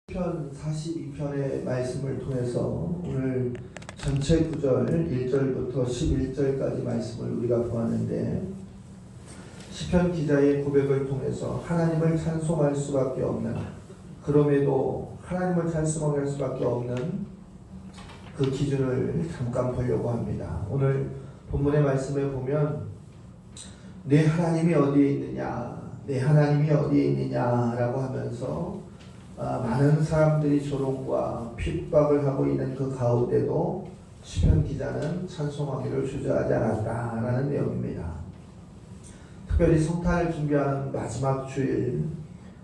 편 42편의 말씀을 통해서 오늘 전체 구절 1절부터 11절까지 말씀을 우리가 보았는데, 시편 기자의 고백을 통해서 하나님을 찬송할 수밖에 없는, 그럼에도 하나님을 찬송할 수밖에 없는 그 기준을 잠깐 보려고 합니다. 오늘 본문의 말씀에 보면 내 하나님이 어디에 있느냐, 내 하나님이 어디에 있느냐라고 하면서 많은 사람들이 조롱과 핍박을 하고 있는 그 가운데도 시편 기자는 찬송하기를 주저하지 않았다라는 내용입니다. 특별히 성탄을 준비하는 마지막 주일,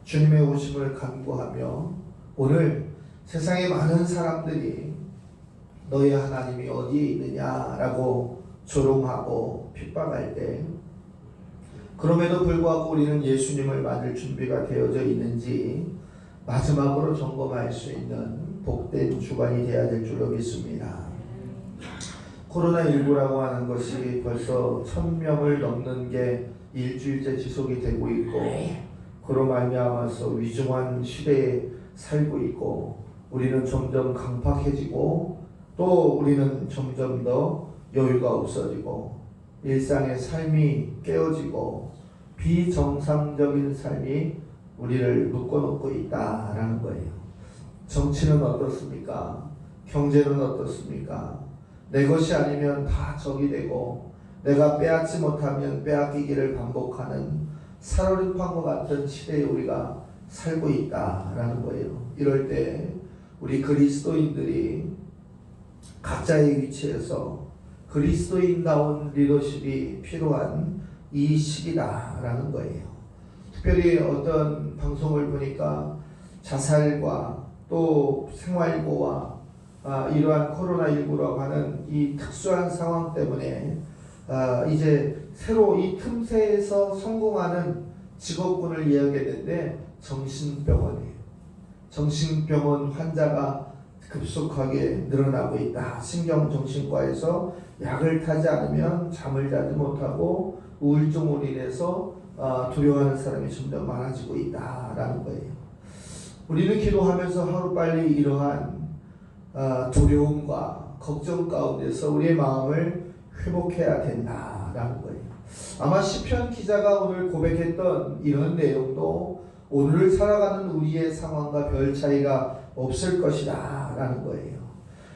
주님의 오심을 간구하며 오늘 세상의 많은 사람들이 너희 하나님이 어디에 있느냐라고 조롱하고 핍박할 때, 그럼에도 불구하고 우리는 예수님을 맞을 준비가 되어져 있는지 마지막으로 점검할 수 있는 복된 주간이 되어야 될 줄로 믿습니다. 코로나19라고 하는 것이 벌써 1000명을 넘는 게 일주일째 지속이 되고 있고, 그로 말미암아서 위중한 시대에 살고 있고, 우리는 점점 강팍해지고 또 우리는 점점 더 여유가 없어지고 일상의 삶이 깨어지고 비정상적인 삶이 우리를 묶어놓고 있다라는 거예요. 정치는 어떻습니까? 경제는 어떻습니까? 내 것이 아니면 다 적이 되고 내가 빼앗지 못하면 빼앗기기를 반복하는 살얼음판과 같은 시대에 우리가 살고 있다라는 거예요. 이럴 때 우리 그리스도인들이 각자의 위치에서 그리스도인다운 리더십이 필요한 이 시기다라는 거예요. 특별히 어떤 방송을 보니까 자살과 또 생활고와 이러한 코로나19라고 하는 이 특수한 상황 때문에 이제 새로 이 틈새에서 성공하는 직업군을 이야기했는데 정신병원이에요. 정신병원 환자가 급속하게 늘어나고 있다. 신경정신과에서 약을 타지 않으면 잠을 자지 못하고 우울증으로 인해서 두려워하는 사람이 점점 많아지고 있다라는 거예요. 우리는 기도하면서 하루빨리 이러한 두려움과 걱정 가운데서 우리의 마음을 회복해야 된다라는 거예요. 아마 시편 기자가 오늘 고백했던 이런 내용도 오늘을 살아가는 우리의 상황과 별 차이가 없을 것이다 라는 거예요.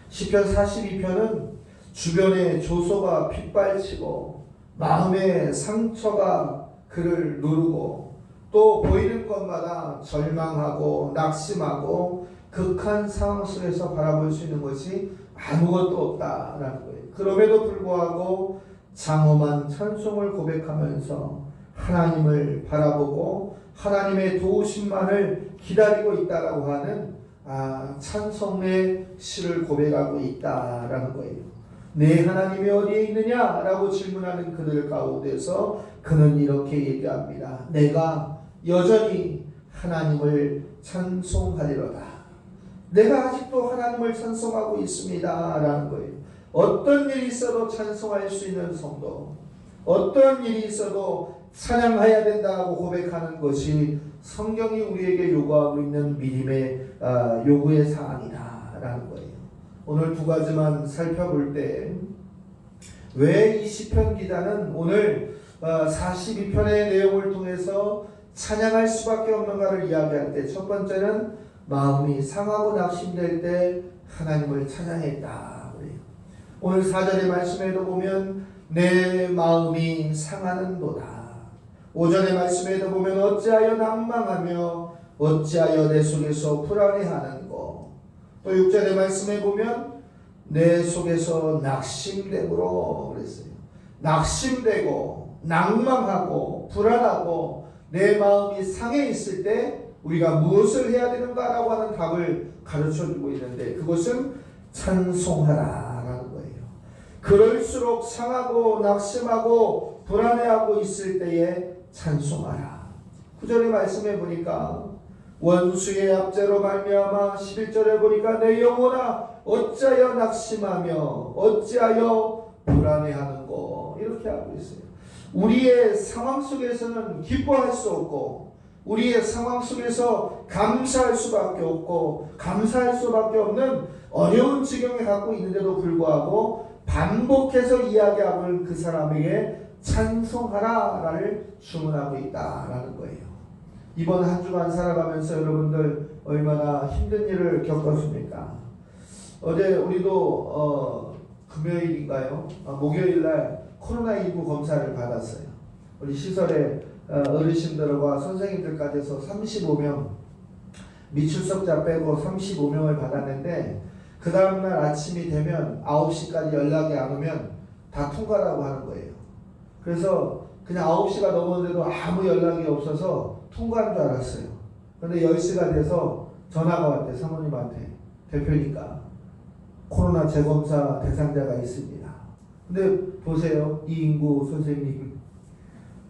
시편 42편은 주변에 조소가 핏발치고 마음의 상처가 그를 누르고 또 보이는 것마다 절망하고 낙심하고 극한 상황 속에서 바라볼 수 있는 것이 아무것도 없다라는 거예요. 그럼에도 불구하고 장엄한 찬송을 고백하면서 하나님을 바라보고 하나님의 도우심만을 기다리고 있다라고 하는 찬송의 시를 고백하고 있다라는 거예요. 내 하나님이 어디에 있느냐라고 질문하는 그들 가운데서 그는 이렇게 얘기합니다. 내가 여전히 하나님을 찬송하리로다. 내가 아직도 하나님을 찬송하고 있습니다 라는 거예요. 어떤 일이 있어도 찬송할 수 있는 성도, 어떤 일이 있어도 찬양해야 된다고 고백하는 것이 성경이 우리에게 요구하고 있는 믿음의 요구의 사항이다 라는 거예요. 오늘 두 가지만 살펴볼 때 왜 이 시편 기자는 오늘 42편의 내용을 통해서 찬양할 수밖에 없는가를 이야기할 때, 첫 번째는 마음이 상하고 낙심될 때 하나님을 찬양했다 그래요. 오늘 4절의 말씀에도 보면 내 마음이 상하는도다. 5절의 말씀에도 보면 어찌하여 낭망하며 어찌하여 내 속에서 불안해하는고. 또 6절의 말씀에 보면 내 속에서 낙심됨으로 그랬어요. 낙심되고 낭망하고 불안하고 내 마음이 상해 있을 때 우리가 무엇을 해야 되는가라고 하는 답을 가르쳐주고 있는데, 그것은 찬송하라라는 거예요. 그럴수록 상하고 낙심하고 불안해하고 있을 때에 찬송하라. 9절의 말씀에 보니까 원수의 압제로 말미암아 11절에 보니까 내 영혼아 어찌하여 낙심하며 어찌하여 불안해하는고, 이렇게 하고 있어요. 우리의 상황 속에서는 기뻐할 수 없고 우리의 상황 속에서 감사할 수밖에 없고 감사할 수밖에 없는 어려운 지경에 갖고 있는데도 불구하고 반복해서 이야기하는 그 사람에게 찬송하라를 주문하고 있다라는 거예요. 이번 한 주간 살아가면서 여러분들 얼마나 힘든 일을 겪었습니까? 어제 우리도 금요일인가요? 목요일날 코로나19 검사를 받았어요. 우리 시설에 어르신들과 선생님들까지 해서 35명 미출석자 빼고 35명을 받았는데 그 다음날 아침이 되면 9시까지 연락이 안 오면 다 통과라고 하는 거예요. 그래서 그냥 9시가 넘었는데도 아무 연락이 없어서 통과한 줄 알았어요. 그런데 10시가 돼서 전화가 왔대. 사모님한테. 대표니까 코로나 재검사 대상자가 있습니다. 근데 보세요. 이인구 선생님,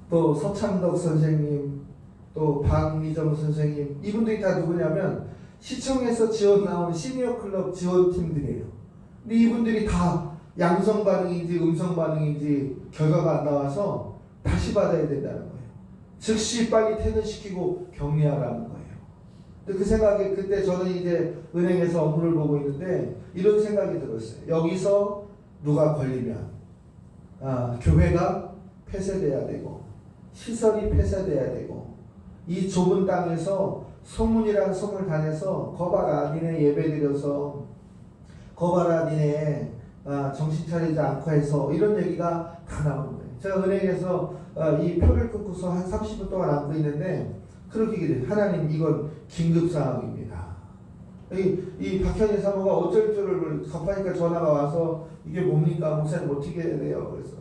또 서창덕 선생님, 또 박미정 선생님, 이분들이 다 누구냐면 시청에서 지원 나온 시니어 클럽 지원팀들이에요. 근데 이분들이 다 양성 반응인지 음성 반응인지 결과가 안 나와서 다시 받아야 된다는 거예요. 즉시 빨리 퇴근시키고 격리하라는 거예요. 근데 그 생각이 그때 저는 이제 은행에서 업무를 보고 있는데 이런 생각이 들었어요. 여기서 누가 걸리면 교회가 폐쇄돼야 되고 시설이 폐쇄돼야 되고 이 좁은 땅에서 소문이란 소문을 다내서 거봐라 니네 예배드려서 거봐라 니네 정신 차리지 않고 해서 이런 얘기가 다 나오는 거예요. 제가 은행에서 이 표를 끊고서 한 30분 동안 앉고 있는데 그렇게 얘기해요. 하나님 이건 긴급 상황입니다. 이 박현희 사모가 어쩔 줄을 급하니까 전화가 와서 이게 뭡니까? 목사님 어떻게 해야 돼요? 그래서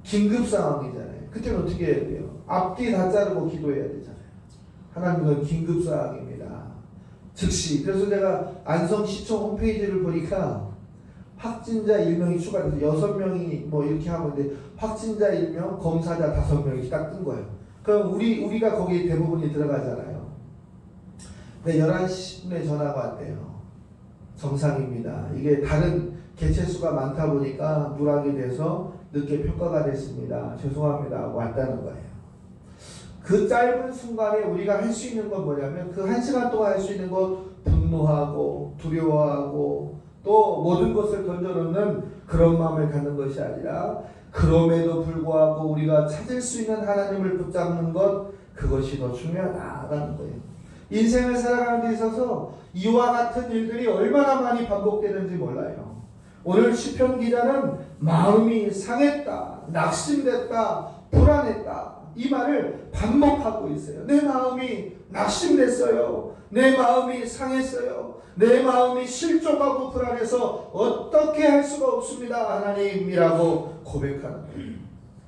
긴급 상황이잖아요. 그때는 어떻게 해야 돼요? 앞뒤 다 자르고 기도해야 되잖아요. 하나님은 긴급 상황입니다. 즉시. 그래서 제가 안성시청 홈페이지를 보니까 확진자 1명이 추가돼서 6명이 뭐 이렇게 하면 돼. 확진자 1명, 검사자 5명이 딱 뜬 거예요. 그럼 우리가 거기 대부분이 들어가잖아요. 근데 11시 10분에 전화가 왔대요. 정상입니다. 이게 다른 개체수가 많다 보니까 누락이 돼서 늦게 평가가 됐습니다. 죄송합니다 하고 왔다는 거예요. 그 짧은 순간에 우리가 할 수 있는 건 뭐냐면 그 1시간 동안 할 수 있는 건 분노하고 두려워하고 또 모든 것을 던져놓는 그런 마음을 갖는 것이 아니라 그럼에도 불구하고 우리가 찾을 수 있는 하나님을 붙잡는 것, 그것이 더 중요하다는 거예요. 인생을 살아가는 데 있어서 이와 같은 일들이 얼마나 많이 반복되는지 몰라요. 오늘 시편 기자는 마음이 상했다, 낙심됐다, 불안했다 이 말을 반복하고 있어요. 내 마음이 낙심됐어요. 내 마음이 상했어요. 내 마음이 실족하고 불안해서 어떻게 할 수가 없습니다. 하나님이라고 고백하는 거예요.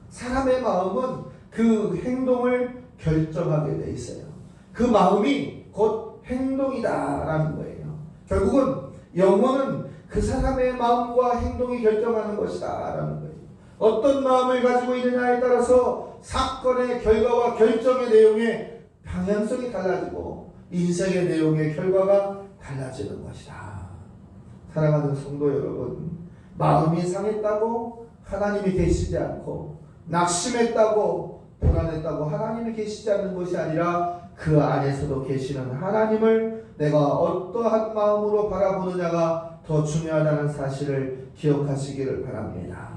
사람의 마음은 그 행동을 결정하게 돼 있어요. 그 마음이 곧 행동이다라는 거예요. 결국은 영혼은 그 사람의 마음과 행동이 결정하는 것이다 라는 거예요. 어떤 마음을 가지고 있느냐에 따라서 사건의 결과와 결정의 내용의 방향성이 달라지고 인생의 내용의 결과가 달라지는 것이다. 사랑하는 성도 여러분, 마음이 상했다고 하나님이 계시지 않고 낙심했다고 불안했다고 하나님이 계시지 않는 것이 아니라 그 안에서도 계시는 하나님을 내가 어떠한 마음으로 바라보느냐가 더 중요하다는 사실을 기억하시기를 바랍니다.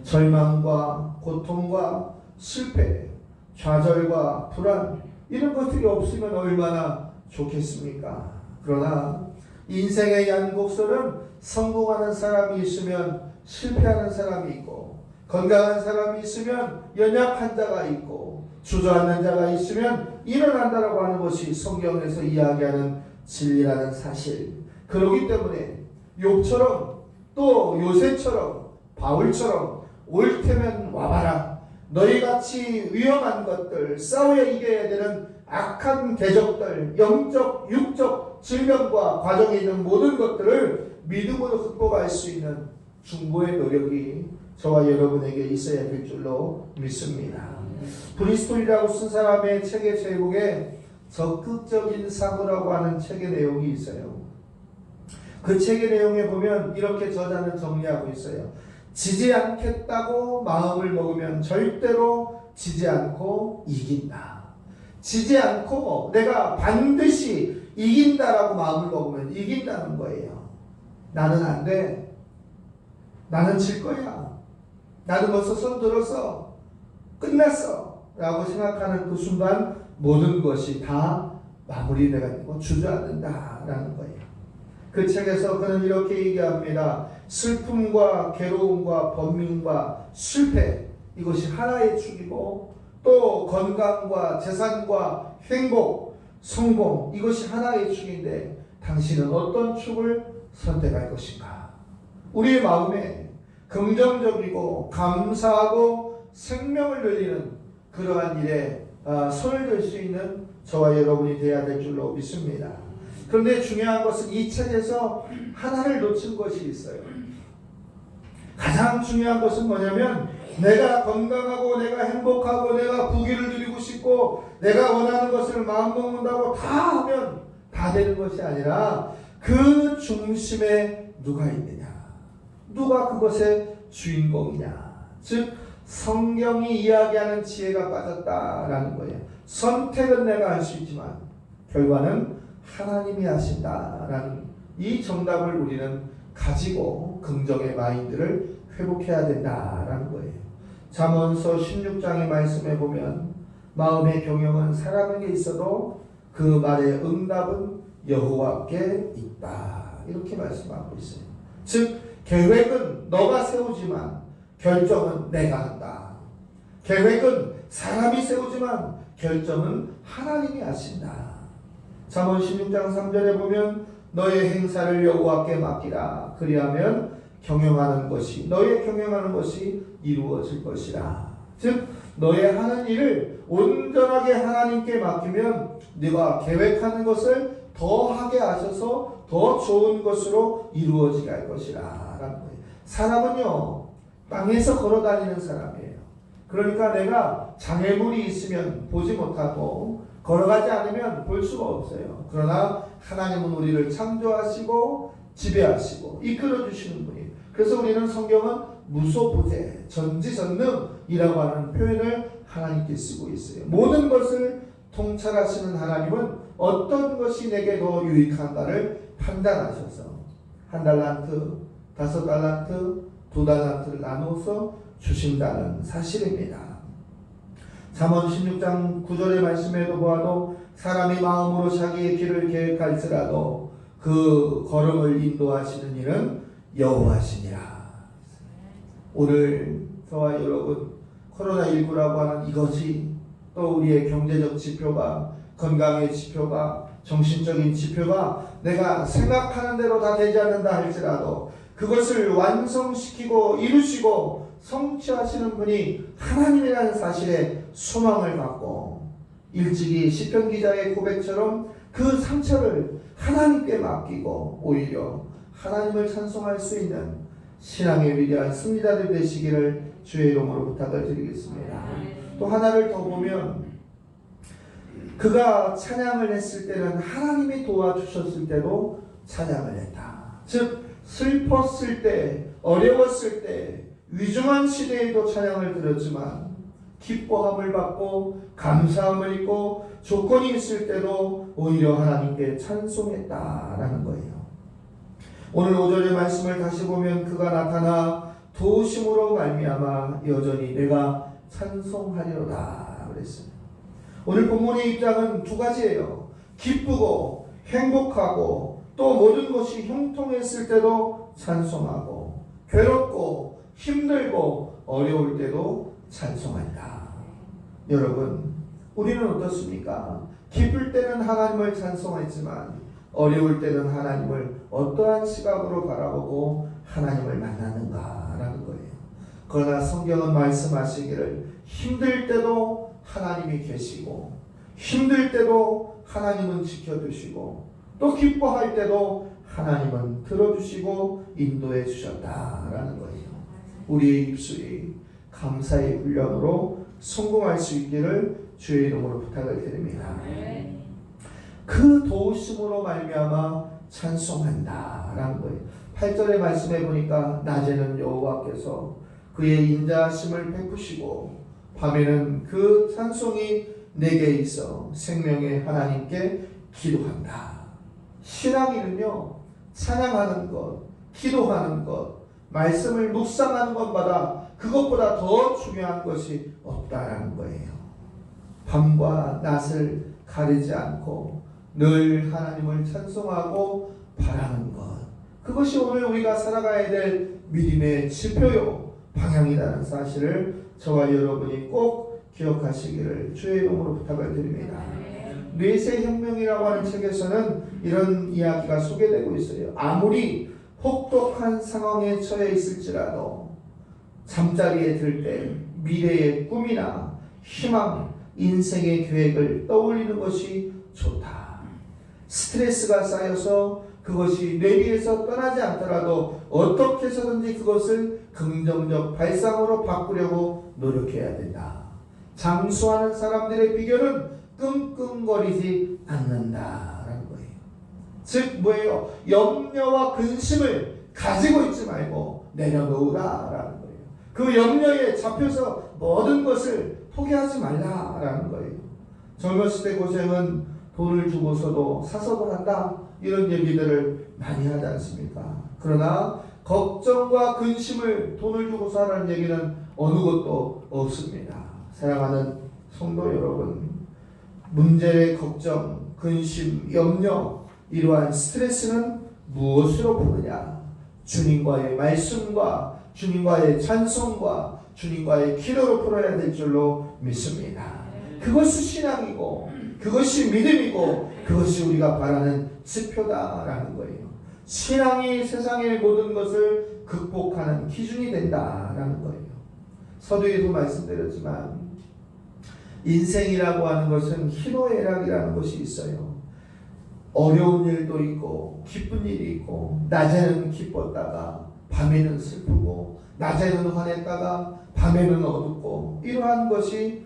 절망과 고통과 실패, 좌절과 불안 이런 것들이 없으면 얼마나 좋겠습니까? 그러나 인생의 양곡설은 성공하는 사람이 있으면 실패하는 사람이 있고 건강한 사람이 있으면 연약한 자가 있고 주저앉는 자가 있으면 일어난다라고 하는 것이 성경에서 이야기하는 진리라는 사실. 그렇기 때문에 욥처럼 또 요셉처럼 바울처럼 올 테면 와봐라. 너희같이 위험한 것들, 싸워야 이겨야 되는 악한 궤적들, 영적, 육적 질병과 과정에 있는 모든 것들을 믿음으로 극복할 수 있는 중보의 노력이 저와 여러분에게 있어야 될 줄로 믿습니다. 브리스톨이라고 쓴 사람의 책의 제목에 적극적인 사고라고 하는 책의 내용이 있어요. 그 책의 내용에 보면 이렇게 저자는 정리하고 있어요. 지지 않겠다고 마음을 먹으면 절대로 지지 않고 이긴다. 지지 않고 내가 반드시 이긴다라고 마음을 먹으면 이긴다는 거예요. 나는 안 돼. 나는 질 거야. 나는 벌써 손 들었어. 끝났어. 라고 생각하는 그 순간 모든 것이 다 마무리되가 되고 주저앉는다라는 거예요. 그 책에서 그는 이렇게 얘기합니다. 슬픔과 괴로움과 번민과 실패, 이것이 하나의 축이고, 또 건강과 재산과 행복, 성공, 이것이 하나의 축인데 당신은 어떤 축을 선택할 것인가? 우리의 마음에 긍정적이고 감사하고 생명을 늘리는 그러한 일에 손을 들 수 있는 저와 여러분이 되어야 될 줄로 믿습니다. 그런데 중요한 것은 이 책에서 하나를 놓친 것이 있어요. 가장 중요한 것은 뭐냐면, 내가 건강하고 내가 행복하고 내가 부귀를 누리고 싶고 내가 원하는 것을 마음 먹는다고 다 하면 다 되는 것이 아니라 그 중심에 누가 있느냐, 누가 그것의 주인공이냐, 즉 성경이 이야기하는 지혜가 빠졌다라는 거예요. 선택은 내가 할 수 있지만 결과는 하나님이 하신다라는 이 정답을 우리는 가지고 긍정의 마인드를 회복해야 된다라는 거예요. 잠언서 16장의 말씀에 보면 마음의 경영은 사람에게 있어도 그 말의 응답은 여호와께 있다, 이렇게 말씀하고 있어요. 즉 계획은 너가 세우지만 결정은 내가 한다. 계획은 사람이 세우지만 결정은 하나님이 하신다. 잠언 16장 3절에 보면 너의 행사를 여호와께 맡기라. 그리하면 경영하는 것이, 너의 경영하는 것이 이루어질 것이라. 즉 너의 하는 일을 온전하게 하나님께 맡기면 네가 계획하는 것을 더 하게 하셔서 더 좋은 것으로 이루어지게 할 것이라 라는 거예요. 사람은요, 땅에서 걸어다니는 사람이에요. 그러니까 내가 장애물이 있으면 보지 못하고 걸어가지 않으면 볼 수가 없어요. 그러나 하나님은 우리를 창조하시고 지배하시고 이끌어주시는 분이에요. 그래서 우리는 성경은 무소부재, 전지전능이라고 하는 표현을 하나님께 쓰고 있어요. 모든 것을 통찰하시는 하나님은 어떤 것이 내게 더 유익한가를 판단하셔서 1달란트, 5달란트, 2달란트를 나누어서 주신다는 사실입니다. 잠언 16장 9절의 말씀에도 보아도 사람이 마음으로 자기의 길을 계획할지라도 그 걸음을 인도하시는 이는 여호와시니라. 오늘 저와 여러분 코로나19라고 하는 이것이 또 우리의 경제적 지표가, 건강의 지표가, 정신적인 지표가 내가 생각하는 대로 다 되지 않는다 할지라도 그것을 완성시키고 이루시고 성취하시는 분이 하나님이라는 사실에 소망을 갖고 일찍이 시편 기자의 고백처럼 그 상처를 하나님께 맡기고 오히려 하나님을 찬송할 수 있는 신앙의 위대한 승리자들 되시기를 주의 이름으로 부탁을 드리겠습니다. 또 하나를 더 보면 그가 찬양을 했을 때는 하나님이 도와주셨을 때도 찬양을 했다. 즉 슬펐을 때, 어려웠을 때, 위중한 시대에도 찬양을 들었지만 기뻐함을 받고 감사함을 입고 조건이 있을 때도 오히려 하나님께 찬송했다라는 거예요. 오늘 5절의 말씀을 다시 보면 그가 나타나 도우심으로 말미암아 여전히 내가 찬송하리로다 그랬어요. 오늘 본문의 입장은 두 가지예요. 기쁘고 행복하고 또 모든 것이 형통했을 때도 찬송하고 괴롭고 힘들고 어려울 때도 찬송한다. 여러분, 우리는 어떻습니까? 기쁠 때는 하나님을 찬송했지만 어려울 때는 하나님을 어떠한 시각으로 바라보고 하나님을 만나는가라는 거예요. 그러나 성경은 말씀하시기를 힘들 때도 하나님이 계시고 힘들 때도 하나님은 지켜주시고 또 기뻐할 때도 하나님은 들어주시고 인도해 주셨다라는 거예요. 우리의 입술이 감사의 훈련으로 성공할 수 있기를 주의 이름으로 부탁을 드립니다. 그 도우심으로 말미암아 찬송한다라는 거예요. 8절의 말씀에 보니까 낮에는 여호와께서 그의 인자하심을 베푸시고 밤에는 그 찬송이 내게 있어 생명의 하나님께 기도한다. 신앙인은요, 찬양하는 것, 기도하는 것, 말씀을 묵상하는 것보다 그것보다 더 중요한 것이 없다라는 거예요. 밤과 낮을 가리지 않고 늘 하나님을 찬송하고 바라는 것, 그것이 오늘 우리가 살아가야 될 믿음의 지표요 방향이라는 사실을 저와 여러분이 꼭 기억하시기를 주의 이름으로 부탁을 드립니다. 뇌세 혁명이라고 하는 책에서는 이런 이야기가 소개되고 있어요. 아무리 혹독한 상황에 처해 있을지라도 잠자리에 들 때 미래의 꿈이나 희망, 인생의 계획을 떠올리는 것이 좋다. 스트레스가 쌓여서 그것이 뇌리에서 떠나지 않더라도 어떻게 해서든지 그것을 긍정적 발상으로 바꾸려고 노력해야 된다. 장수하는 사람들의 비결은 끙끙거리지 않는다라는 거예요. 즉 뭐예요? 염려와 근심을 가지고 있지 말고 내려놓으라라는 거예요. 그 염려에 잡혀서 모든 것을 포기하지 말라라는 거예요. 젊었을 때 고생은 돈을 주고서도 사서도 한다, 이런 얘기들을 많이 하지 않습니까? 그러나 걱정과 근심을 돈을 주고서 하라는 얘기는 어느 것도 없습니다. 사랑하는 성도 여러분, 문제의 걱정, 근심, 염려, 이러한 스트레스는 무엇으로 푸느냐? 주님과의 말씀과 주님과의 찬송과 주님과의 기도로 풀어야 될 줄로 믿습니다. 그것이 신앙이고 그것이 믿음이고 그것이 우리가 바라는 지표다라는 거예요. 신앙이 세상의 모든 것을 극복하는 기준이 된다라는 거예요. 서두에도 말씀드렸지만 인생이라고 하는 것은 희노애락이라는 것이 있어요. 어려운 일도 있고 기쁜 일이 있고, 낮에는 기뻤다가 밤에는 슬프고, 낮에는 화냈다가 밤에는 어둡고, 이러한 것이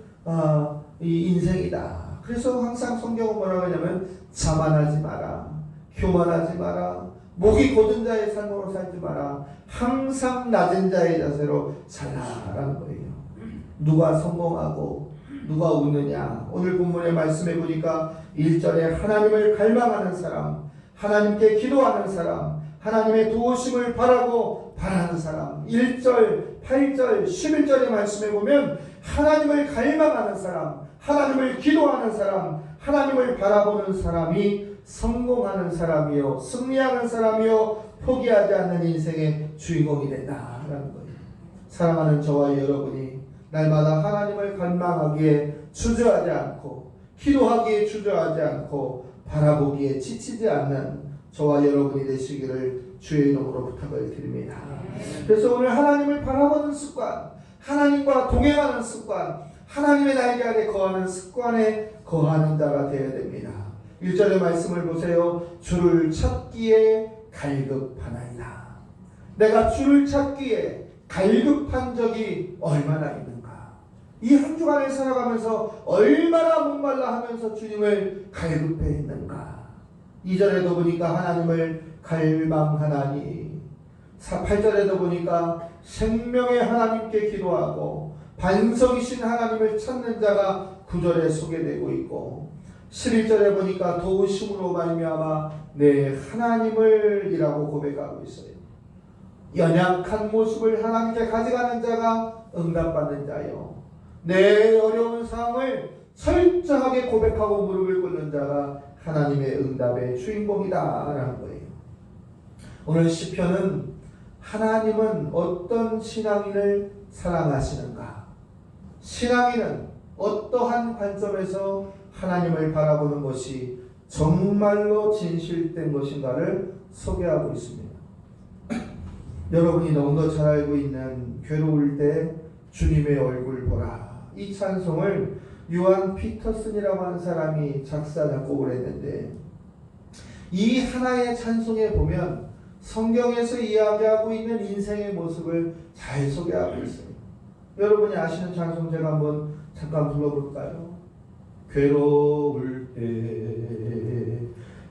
이 인생이다. 그래서 항상 성경은 뭐라고 하냐면 자만하지 마라, 교만하지 마라, 목이 곧은 자의 삶으로 살지 마라, 항상 낮은 자의 자세로 살라라는 거예요. 누가 성공하고 누가 웃느냐? 오늘 본문의 말씀해 보니까 1절에 하나님을 갈망하는 사람, 하나님께 기도하는 사람, 하나님의 도우심을 바라고 바라는 사람, 1절, 8절, 11절의 말씀해 보면 하나님을 갈망하는 사람, 하나님을 기도하는 사람, 하나님을 바라보는 사람이 성공하는 사람이요, 승리하는 사람이요, 포기하지 않는 인생의 주인공이 된다라는 거예요. 사랑하는 저와 여러분이 날마다 하나님을 갈망하기에 주저하지 않고, 기도하기에 주저하지 않고, 바라보기에 지치지 않는 저와 여러분이 되시기를 주의 이름으로 부탁을 드립니다. 그래서 오늘 하나님을 바라보는 습관, 하나님과 동행하는 습관, 하나님의 날개 아래 거하는 습관에 거하는 자가 되어야 됩니다. 1절의 말씀을 보세요. 주를 찾기에 갈급하나이다. 내가 주를 찾기에 갈급한 적이 얼마나 있는가? 이 한 주간을 살아가면서 얼마나 목말라 하면서 주님을 갈급해했는가? 2절에도 보니까 하나님을 갈망하나니, 8절에도 보니까 생명의 하나님께 기도하고 반석이신 하나님을 찾는 자가 9절에 소개되고 있고, 11절에 보니까 도우심으로 말미암아 내 하나님을 이라고 고백하고 있어요. 연약한 모습을 하나님께 가져가는 자가 응답받는 자요, 내 어려운 상황을 철저하게 고백하고 무릎을 꿇는 자가 하나님의 응답의 주인공이다라는 거예요. 오늘 시편은 하나님은 어떤 신앙인을 사랑하시는가, 신앙인은 어떠한 관점에서 하나님을 바라보는 것이 정말로 진실된 것인가를 소개하고 있습니다. 여러분이 너무도 잘 알고 있는 괴로울 때 주님의 얼굴 보라, 이 찬송을 요한 피터슨이라고 하는 사람이 작사 작곡을 했는데, 이 하나의 찬송에 보면 성경에서 이야기하고 있는 인생의 모습을 잘 소개하고 있어요. 여러분이 아시는 찬송 제가 한번 잠깐 불러볼까요? 괴로울 때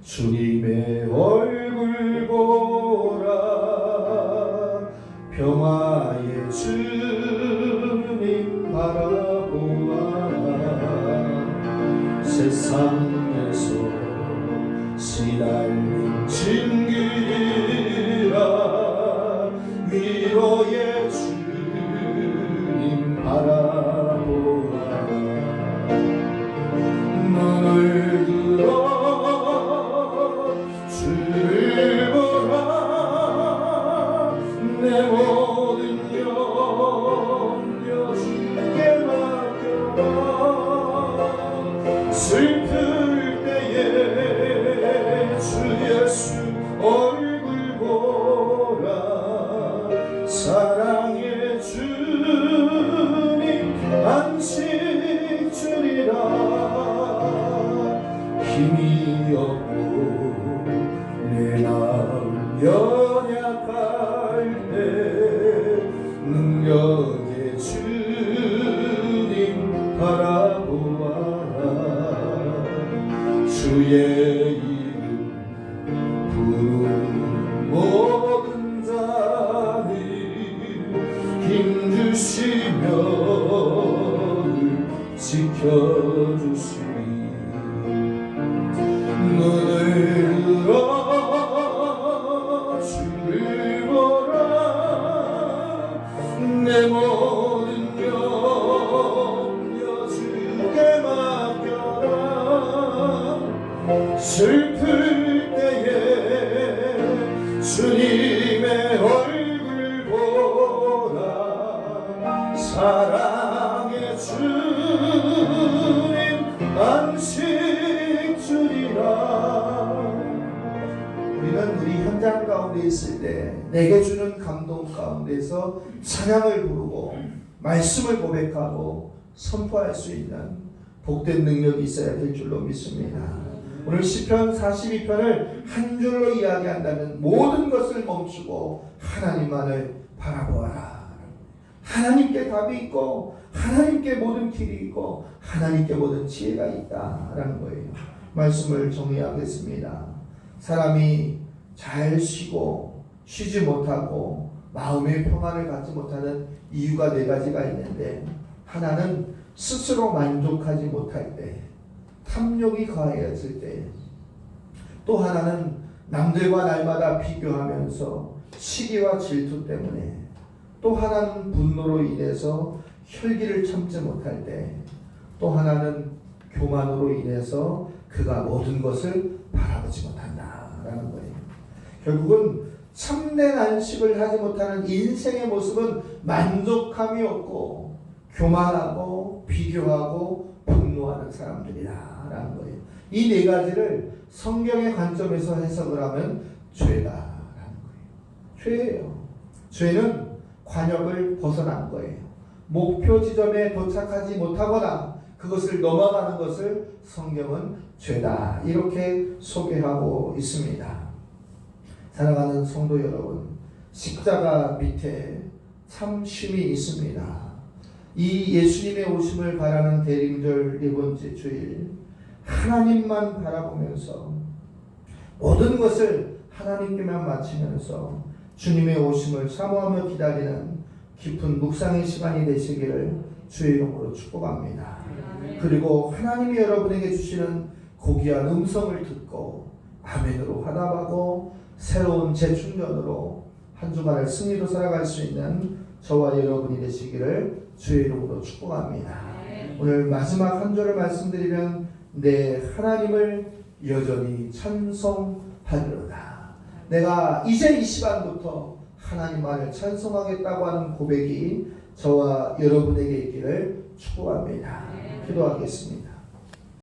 주님의 얼굴 보라, 평화의 주님 바라보아, 주를 보라 내 모든 염려 주께 맡겨라 슬플 때에 주 예수 얼굴 보라 사랑의 주님 안식 주리라 힘이 없고 내 마음 연약할 때 능력의 주님 바라보아라 주의 이름 부르는 모든 자는 힘주시며 늘 지켜주시니 눈을 들어 주를 보라 내 모든 염려 주께 맡겨라 슬플 때에 주님의 얼굴 보라 사랑의 주님 안식 주리라 우리는 우리 현장 가운데 있을 때 내게 주는 감동 가운데서 찬양을 부르고 말씀을 고백하고 선포할 수 있는 복된 능력이 있어야 될 줄로 믿습니다. 오늘 시편 42편을 한 줄로 이야기한다면 모든 것을 멈추고 하나님만을 바라보아라. 하나님께 답이 있고 하나님께 모든 길이 있고 하나님께 모든 지혜가 있다라는 거예요. 말씀을 정리하겠습니다. 사람이 잘 쉬고 쉬지 못하고 마음의 평안을 갖지 못하는 이유가 4가지가 있는데 하나는 스스로 만족하지 못할 때 탐욕이 가해졌을 때 또 하나는 남들과 날마다 비교하면서 시기와 질투 때문에 또 하나는 분노로 인해서 혈기를 참지 못할 때 또 하나는 교만으로 인해서 그가 모든 것을 바라보지 못한다라는 거예요. 결국은 참된 안식을 하지 못하는 인생의 모습은 만족함이 없고 교만하고 비교하고 분노하는 사람들이다라는 거예요. 이 4가지를 성경의 관점에서 해석을 하면 죄다라는 거예요. 죄예요. 죄는 관역을 벗어난 거예요. 목표 지점에 도착하지 못하거나 그것을 넘어가는 것을 성경은 죄다 이렇게 소개하고 있습니다. 사랑하는 성도 여러분, 십자가 밑에 참 쉼이 있습니다. 이 예수님의 오심을 바라는 대림절 4번째 주일 하나님만 바라보면서 모든 것을 하나님께만 바치면서 주님의 오심을 사모하며 기다리는 깊은 묵상의 시간이 되시기를 주의 이름으로 축복합니다. 그리고 하나님이 여러분에게 주시는 고귀한 음성을 듣고 아멘으로 화답하고 새로운 재충전으로 한 주간을 승리로 살아갈 수 있는 저와 여러분이 되시기를 주의 이름으로 축복합니다. 오늘 마지막 한 절을 말씀드리면 내 하나님을 여전히 찬송하리로다. 내가 이제 이 시간부터 하나님만을 찬송하겠다고 하는 고백이 저와 여러분에게 있기를 축복합니다. 기도하겠습니다.